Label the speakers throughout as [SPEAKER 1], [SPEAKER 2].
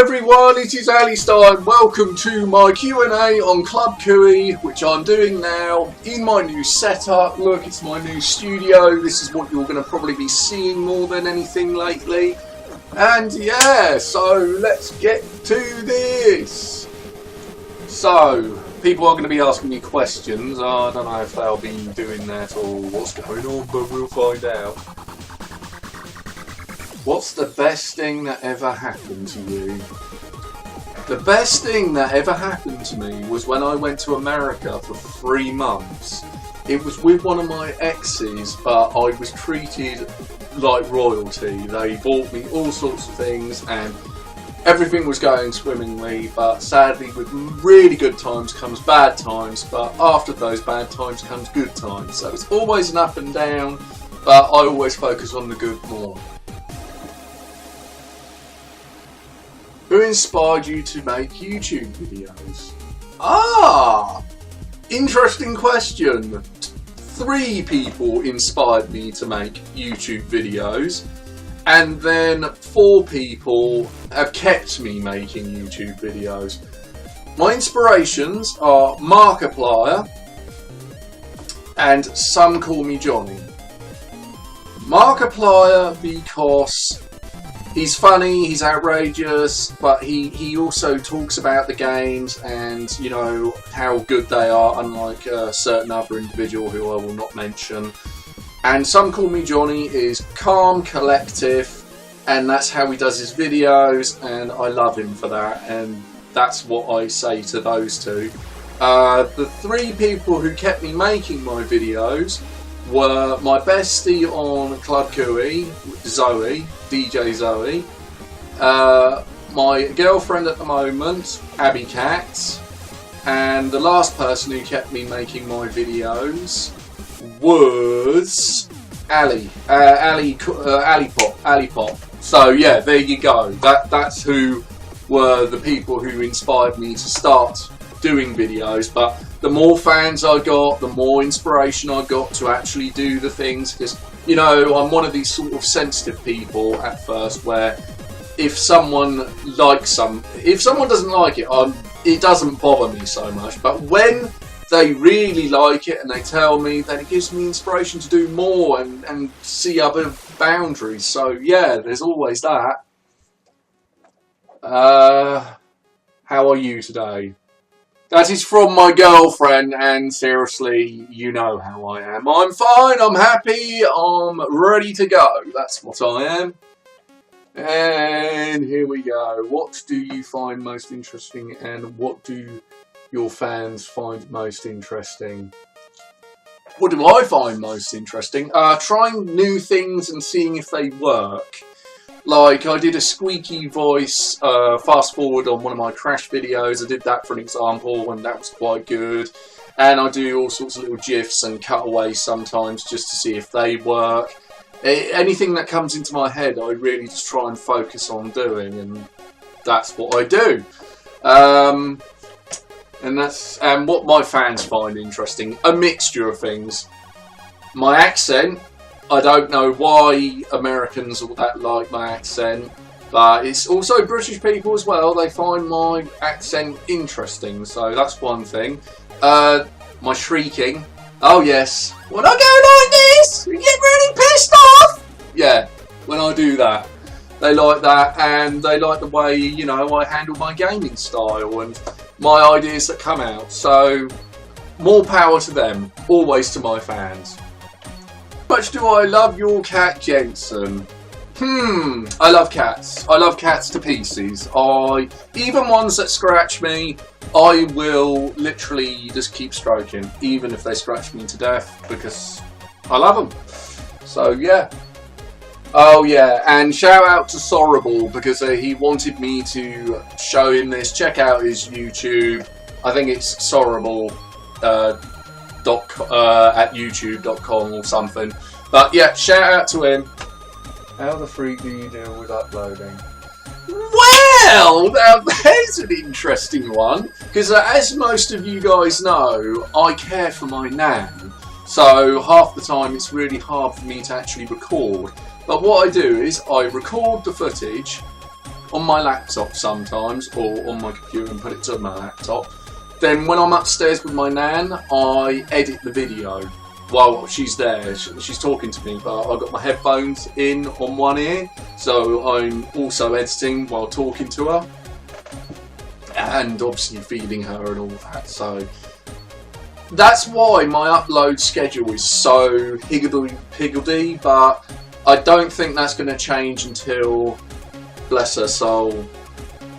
[SPEAKER 1] everyone, it is Alistair. Welcome to my Q&A on Club Cooee, which I'm doing now in my new setup. Look, it's my new studio. This is what you're going to probably be seeing more than anything lately. And yeah, so let's get to this. So, people are going to be asking me questions. I don't know if they'll be doing that or what's going on, but we'll find out. What's the best thing that ever happened to you? The best thing that ever happened to me was when I went to America for 3 months. It was with one of my exes, but I was treated like royalty. They bought me all sorts of things and everything was going swimmingly, but sadly with really good times comes bad times, but after those bad times comes good times. So it's always an up and down, but I always focus on the good more. Who inspired you to make YouTube videos? Interesting question. 3 people inspired me to make YouTube videos, and then 4 people have kept me making YouTube videos. My inspirations are Markiplier and Some Call Me Johnny. Markiplier because he's funny, he's outrageous, but he also talks about the games and, you know, how good they are, unlike a certain other individual who I will not mention. And Some Call Me Johnny is calm, collective, and that's how he does his videos, and I love him for that, and that's what I say to those 2. The 3 people who kept me making my videos were my bestie on Club Cooee, Zoe, DJ Zoe, my girlfriend at the moment, Abby Cat, and the last person who kept me making my videos was Ali Pop. So yeah, there you go. That's who were the people who inspired me to start doing videos. But the more fans I got, the more inspiration I got to actually do the things, because, you know, I'm one of these sort of sensitive people at first where if someone doesn't like it, it doesn't bother me so much. But when they really like it and they tell me, then it gives me inspiration to do more and see other boundaries. So yeah, there's always that. How are you today? That is from my girlfriend, and seriously, you know how I am. I'm fine, I'm happy, I'm ready to go. That's what I am. And here we go. What do you find most interesting, and what do your fans find most interesting? What do I find most interesting? Trying new things and seeing if they work. Like, I did a squeaky voice fast forward on one of my crash videos. I did that for an example, and that was quite good. And I do all sorts of little GIFs and cutaways sometimes just to see if they work. Anything that comes into my head, I really just try and focus on doing, and that's what I do. And what my fans find interesting, a mixture of things. My accent. I don't know why Americans all that like my accent, but it's also British people as well. They find my accent interesting, so that's one thing. My shrieking. Oh yes, when I go like this, you get really pissed off. Yeah, when I do that, they like that, and they like the way, you know, I handle my gaming style and my ideas that come out. So more power to them, always to my fans. How much do I love your cat, Jensen? I love cats. I love cats to pieces. Even ones that scratch me, I will literally just keep stroking, even if they scratch me to death, because I love them. So yeah. Oh yeah, and shout out to Sorrable, because he wanted me to show him this. Check out his YouTube. I think it's Sorrable. At youtube.com or something, but yeah, shout out to him. How the freak do you deal with uploading? Well, now there's an interesting one, because as most of you guys know, I care for my nan, so half the time it's really hard for me to actually record. But what I do is I record the footage, on my laptop sometimes, or on my computer and put it to my laptop. Then when I'm upstairs with my nan, I edit the video while she's there. She's talking to me, but I've got my headphones in on one ear, so I'm also editing while talking to her, and obviously feeding her and all that. So that's why my upload schedule is so higgledy-piggledy, but I don't think that's going to change until, bless her soul,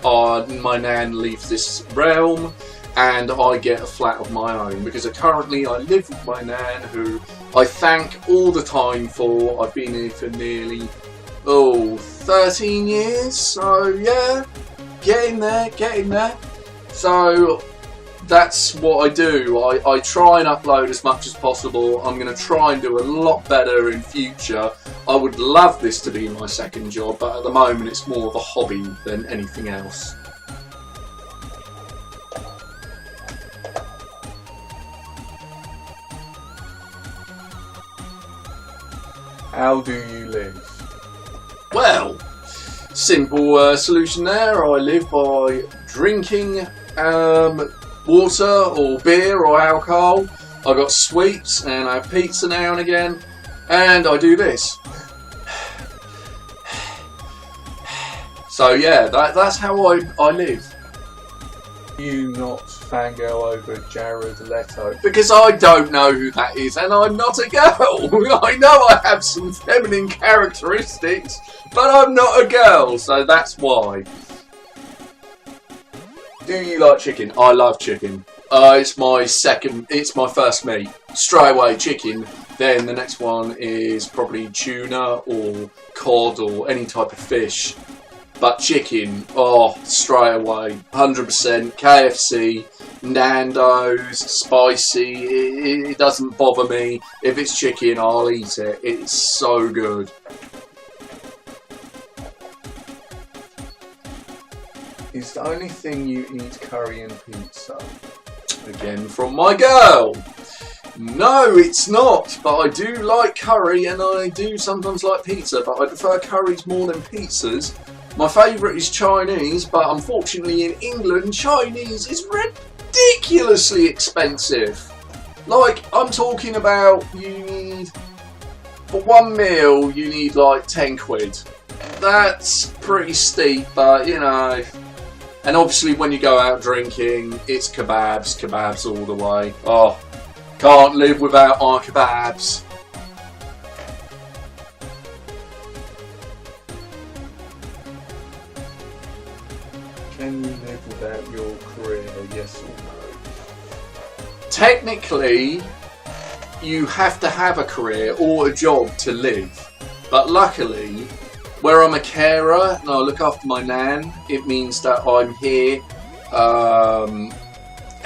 [SPEAKER 1] my nan leaves this realm and I get a flat of my own, because currently I live with my nan, who I thank all the time for. I've been here for nearly 13 years, so yeah, getting there. So that's what I do. I try and upload as much as possible. I'm going to try and do a lot better in future. I would love this to be my second job, but at the moment it's more of a hobby than anything else. How do you live? Well, simple solution there. I live by drinking water or beer or alcohol. I got sweets and I have pizza now and again, and I do this. So yeah, that's how I live. You not fangirl over Jared Leto? Because I don't know who that is, and I'm not a girl. I know I have some feminine characteristics, but I'm not a girl, so that's why. Do you like chicken? I love chicken. It's my first meat. Straight away chicken. Then the next one is probably tuna or cod or any type of fish. But chicken, straight away, 100%. KFC, Nando's, spicy, it doesn't bother me. If it's chicken, I'll eat it. It's so good. Is the only thing you eat curry and pizza? Again, from my girl. No, it's not, but I do like curry and I do sometimes like pizza, but I prefer curries more than pizzas. My favourite is Chinese, but unfortunately in England, Chinese is ridiculously expensive. Like, I'm talking about, for one meal, you need like 10 quid. That's pretty steep, but you know. And obviously when you go out drinking, it's kebabs all the way. Oh, can't live without our kebabs. Can you live without your career, yes or no? Technically, you have to have a career or a job to live. But luckily, where I'm a carer and I look after my nan, it means that I'm here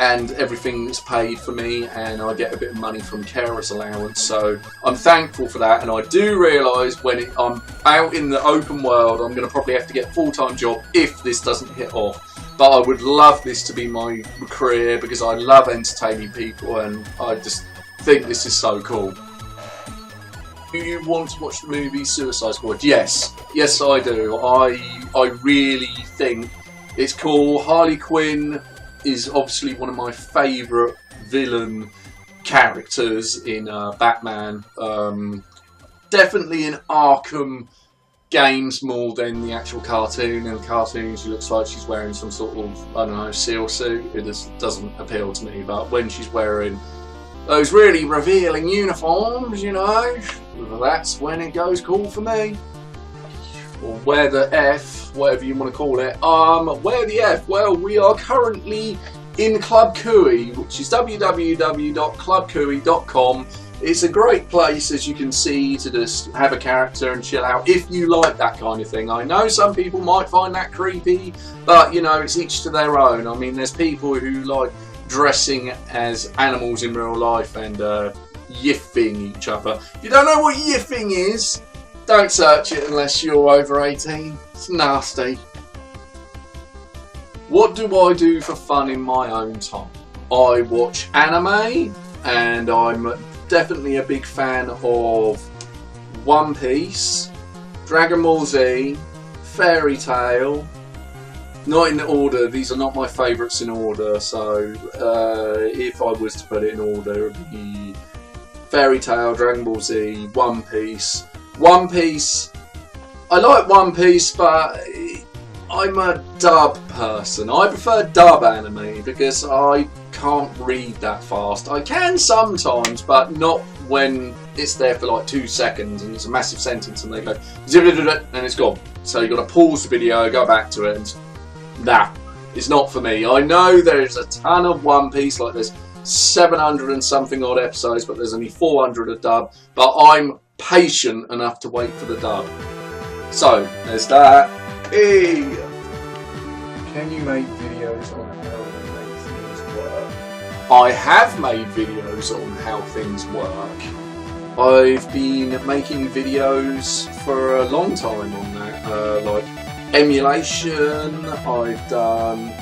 [SPEAKER 1] and everything's paid for me and I get a bit of money from carer's allowance. So I'm thankful for that, and I do realise when I'm out in the open world, I'm going to probably have to get a full-time job if this doesn't hit off. But I would love this to be my career because I love entertaining people and I just think this is so cool. Do you want to watch the movie Suicide Squad? Yes. Yes, I do. I really think it's cool. Harley Quinn is obviously one of my favourite villain characters in Batman. Definitely in Arkham games more than the actual cartoon. In the cartoon, she looks like she's wearing some sort of, I don't know, SEAL suit. It just doesn't appeal to me. But when she's wearing those really revealing uniforms, you know, that's when it goes cool for me. Or where the F, whatever you want to call it. Where the F? Well, we are currently in Club Cooee, which is www.clubcooee.com. It's a great place, as you can see, to just have a character and chill out if you like that kind of thing. I know some people might find that creepy, but you know, it's each to their own. I mean, there's people who like dressing as animals in real life and yiffing each other. If you don't know what yiffing is, don't search it unless you're over 18. It's nasty. What do I do for fun in my own time? I watch anime, and I'm definitely a big fan of One Piece, Dragon Ball Z, Fairy Tail, Not in order, these are not my favourites in order, so if I was to put it in order, it would be Fairy Tail, Dragon Ball Z, One Piece. One Piece, I like One Piece, but I'm a dub person. I prefer dub anime because I can't read that fast. I can sometimes, but not when it's there for like 2 seconds and it's a massive sentence and they go and it's gone. So you've got to pause the video, go back to it, and nah, it's not for me. I know there's a ton of One Piece, like there's 700 and something odd episodes, but there's only 400 of dub, but I'm patient enough to wait for the dub. So, there's that. Hey! Can you make videos on how to make things work? I have made videos on how things work. I've been making videos for a long time on that, like emulation, I've done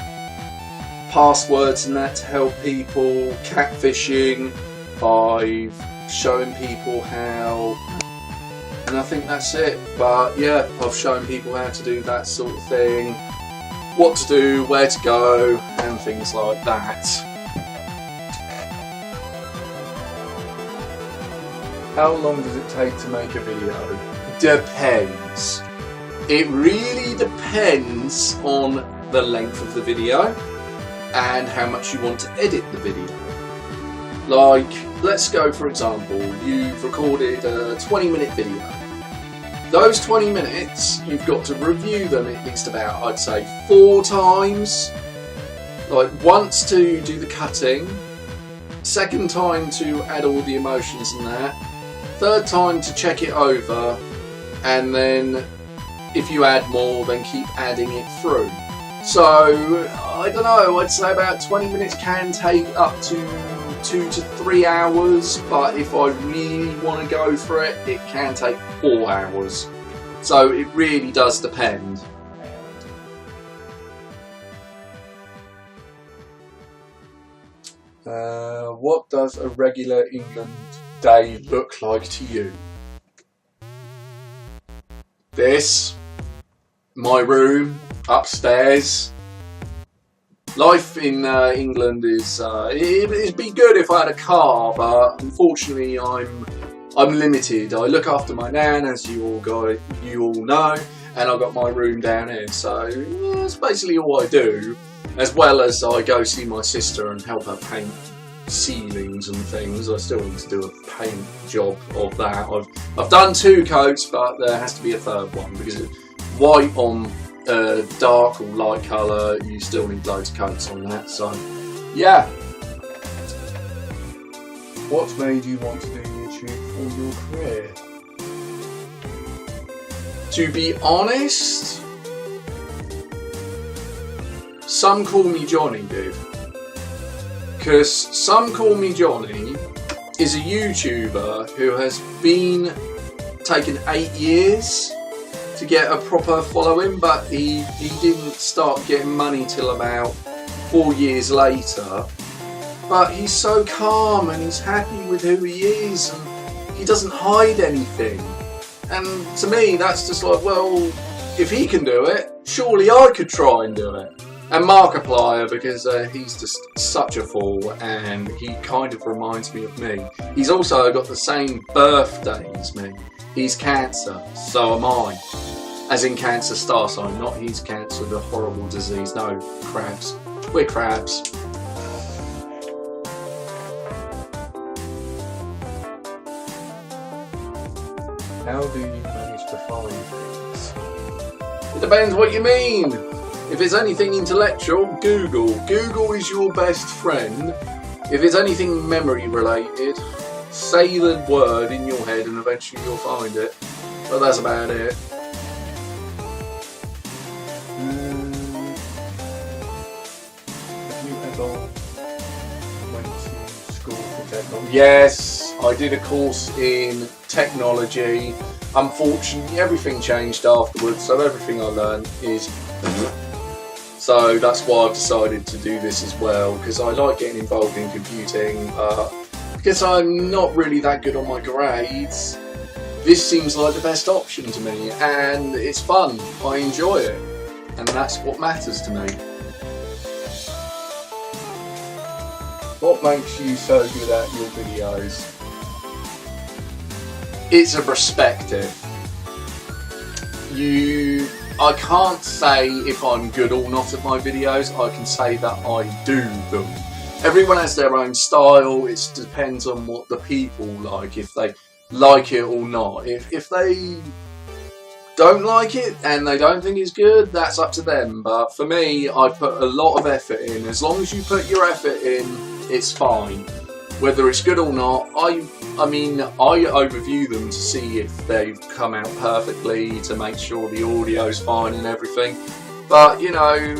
[SPEAKER 1] passwords and that to help people, catfishing, I've shown people how, and I think that's it. But yeah, I've shown people how to do that sort of thing, what to do, where to go, and things like that. How long does it take to make a video? Depends. It really depends on the length of the video and how much you want to edit the video. Like, let's go for example, you've recorded a 20-minute video. Those 20 minutes, you've got to review them at least about, I'd say, 4 times. Like, once to do the cutting, second time to add all the emotions and that, third time to check it over, and then if you add more, then keep adding it through. So, I don't know, I'd say about 20 minutes can take up to 2 to 3 hours, but if I really want to go for it, it can take 4 hours. So it really does depend. What does a regular England day look like to you? This, my room, upstairs. Life in England is, it'd be good if I had a car, but unfortunately I'm limited. I look after my nan, as you all know, and I've got my room down here, so yeah, that's basically all I do, as well as I go see my sister and help her paint ceilings and things. I still need to do a paint job of that. I've done 2 coats, but there has to be a third one, because white on dark or light colour, you still need loads of coats on that, so yeah. What made you want to do YouTube for your career? To be honest, some call me Johnny, dude. Because Some Call Me Johnny is a YouTuber who has been taken 8 years to get a proper following, but he didn't start getting money till about 4 years later. But he's so calm and he's happy with who he is and he doesn't hide anything. And to me that's just like, well, if he can do it, surely I could try and do it. And Markiplier, because he's just such a fool and he kind of reminds me of me. He's also got the same birthday as me. He's Cancer, so am I. As in Cancer star sign, not he's cancer, the horrible disease. No, crabs. We're crabs. How do you manage to find things? It depends what you mean. If it's anything intellectual, Google. Google is your best friend. If it's anything memory related, say the word in your head and eventually you'll find it. But that's about it. Have you ever went to school for technology? Yes, I did a course in technology. Unfortunately, everything changed afterwards, so everything I learned is... So that's why I've decided to do this as well, because I like getting involved in computing, but because I'm not really that good on my grades, this seems like the best option to me, and it's fun. I enjoy it. and that's what matters to me. What makes you so good at your videos? It's a perspective. I can't say if I'm good or not at my videos, I can say that I do them. Everyone has their own style, it depends on what the people like, if they like it or not. If they don't like it and they don't think it's good, that's up to them. But for me, I put a lot of effort in. As long as you put your effort in, it's fine. Whether it's good or not, I mean, I overview them to see if they've come out perfectly, to make sure the audio's fine and everything. But, you know,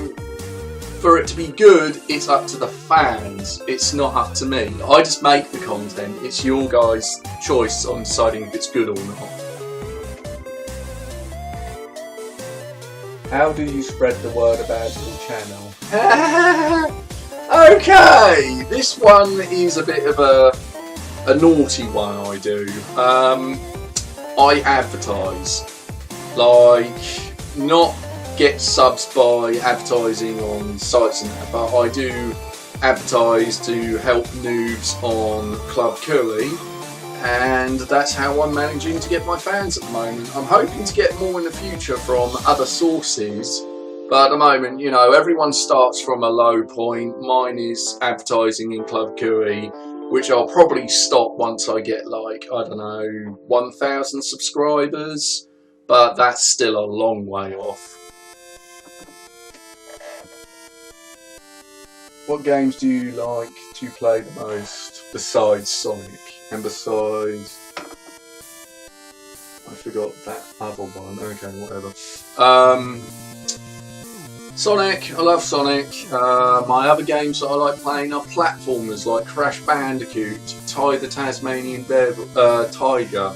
[SPEAKER 1] for it to be good, it's up to the fans. It's not up to me. I just make the content. It's your guys' choice on deciding if it's good or not. How do you spread the word about your channel? Okay, this one is a bit of a naughty one I do. I advertise. Like, not get subs by advertising on sites and that, but I do advertise to help noobs on Cooee, and that's how I'm managing to get my fans at the moment. I'm hoping to get more in the future from other sources, but at the moment, you know, everyone starts from a low point. Mine is advertising in Cooee, which I'll probably stop once I get, like, I don't know, 1,000 subscribers, but that's still a long way off. What games do you like to play the most besides Sonic and besides... I forgot that other one. Okay, whatever. Sonic, I love Sonic. My other games that I like playing are platformers like Crash Bandicoot, Ty the Tasmanian Tiger.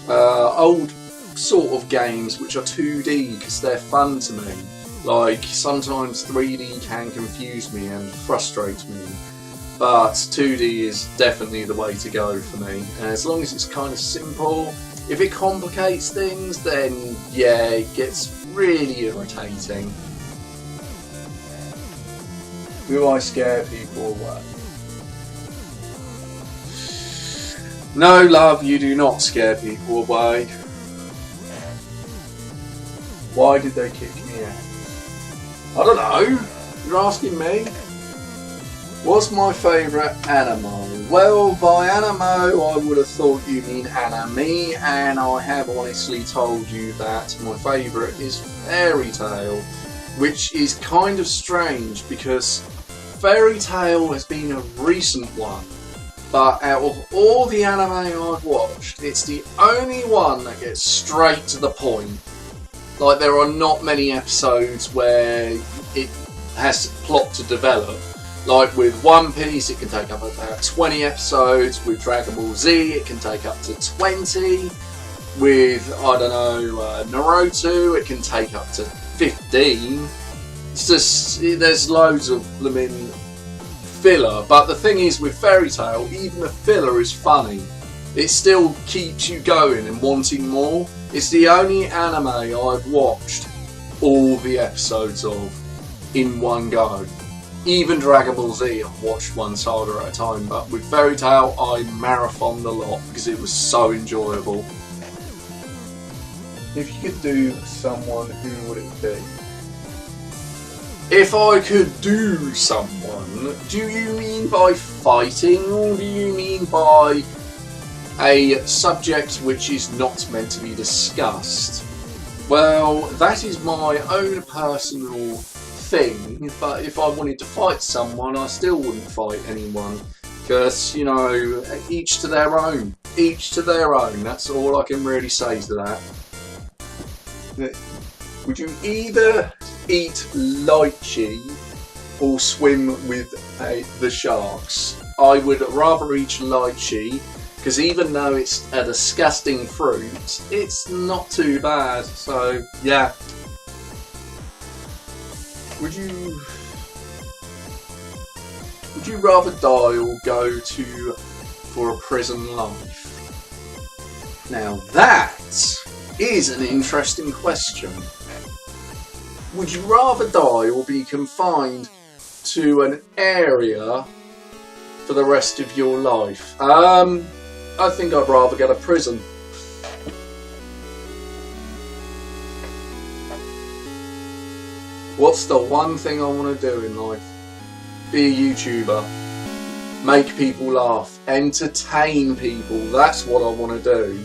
[SPEAKER 1] Old sort of games which are 2D because they're fun to me. Like, sometimes 3D can confuse me and frustrate me, but 2D is definitely the way to go for me. And as long as it's kind of simple, if it complicates things, then yeah, it gets really irritating. Do I scare people away? No, love, you do not scare people away. Why did they kick me out? I don't know. You're asking me. What's my favourite anime? Well, by anime, I would have thought you mean anime, and I have honestly told you that my favourite is Fairy Tail, which is kind of strange because Fairy Tail has been a recent one, but out of all the anime I've watched, it's the only one that gets straight to the point. Like, there are not many episodes where it has plot to develop. Like with One Piece, it can take up about 20 episodes. With Dragon Ball Z, it can take up to 20. With, I don't know, Naruto, it can take up to 15. It's just, there's loads of blooming filler. But the thing is, with Fairy Tail, even the filler is funny. It still keeps you going and wanting more. It's the only anime I've watched all the episodes of in one go. Even Dragon Ball Z, I've watched one saga at a time, but with Fairy Tail, I marathoned a lot because it was so enjoyable. If you could do someone, who would it be? If I could do someone, do you mean by fighting, or do you mean by a subject which is not meant to be discussed? Well, that is my own personal thing, but if I wanted to fight someone, I still wouldn't fight anyone, because, you know, each to their own. Each to their own, that's all I can really say to that. Would you either eat lychee or swim with the sharks? I would rather eat lychee, because even though it's a disgusting fruit, it's not too bad, so yeah. Would you rather die or go for a prison life? Now that is an interesting question. Would you rather die or be confined to an area for the rest of your life? I think I'd rather get a prison. What's the one thing I want to do in life? Be a YouTuber. Make people laugh. Entertain people. That's what I want to do.